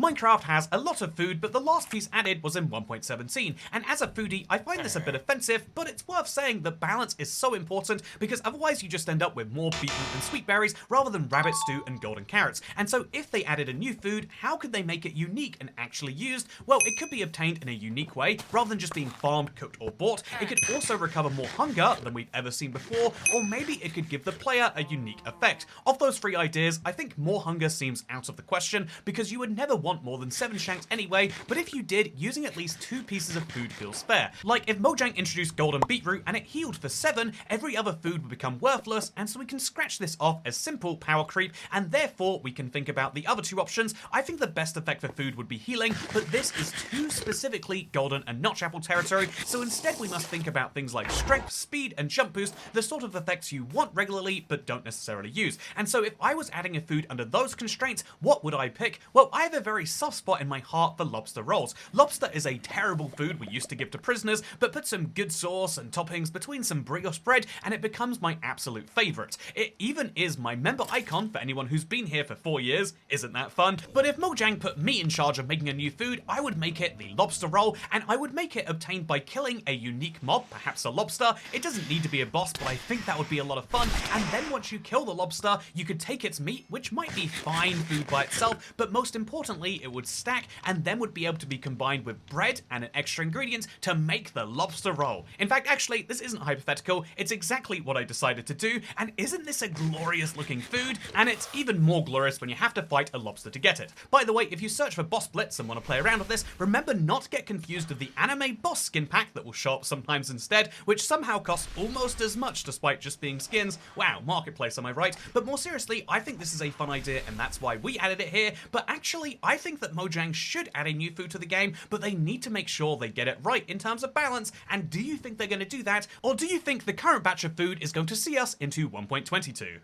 Minecraft has a lot of food, but the last piece added was in 1.17, and as a foodie, I find this a bit offensive, but it's worth saying that balance is so important because otherwise you just end up with more beetroot and sweet berries rather than rabbit stew and golden carrots. And so if they added a new food, how could they make it unique and actually used? Well, it could be obtained in a unique way rather than just being farmed, cooked, or bought. It could also recover more hunger than we've ever seen before, or maybe it could give the player a unique effect. Of those three ideas, I think more hunger seems out of the question because you would never want more than 7 shanks anyway, but if you did, using at least 2 pieces of food feels fair. Like if Mojang introduced golden beetroot and it healed for 7, every other food would become worthless, and so we can scratch this off as simple power creep, and therefore we can think about the other 2 options. I think the best effect for food would be healing, but this is too specifically golden and notch apple territory, so instead we must think about things like strength, speed, and jump boost, the sort of effects you want regularly but don't necessarily use. And so if I was adding a food under those constraints, what would I pick? Well, I have a very soft spot in my heart for lobster rolls. Lobster is a terrible food we used to give to prisoners, but put some good sauce and toppings between some brioche bread and it becomes my absolute favourite. It even is my member icon for anyone who's been here for 4 years. Isn't that fun? But if Mojang put me in charge of making a new food, I would make it the lobster roll, and I would make it obtained by killing a unique mob, perhaps a lobster. It doesn't need to be a boss, but I think that would be a lot of fun. And then once you kill the lobster, you could take its meat, which might be fine food by itself, but most importantly, it would stack and then would be able to be combined with bread and an extra ingredient to make the lobster roll. In fact, actually, this isn't hypothetical, it's exactly what I decided to do, and isn't this a glorious looking food? And it's even more glorious when you have to fight a lobster to get it. By the way, if you search for Boss Blitz and want to play around with this, remember not to get confused with the anime boss skin pack that will show up sometimes instead, which somehow costs almost as much despite just being skins. Wow, marketplace, am I right? But more seriously, I think this is a fun idea and that's why we added it here, but actually, I think that Mojang should add a new food to the game, but they need to make sure they get it right in terms of balance. And do you think they're going to do that? Or do you think the current batch of food is going to see us into 1.22?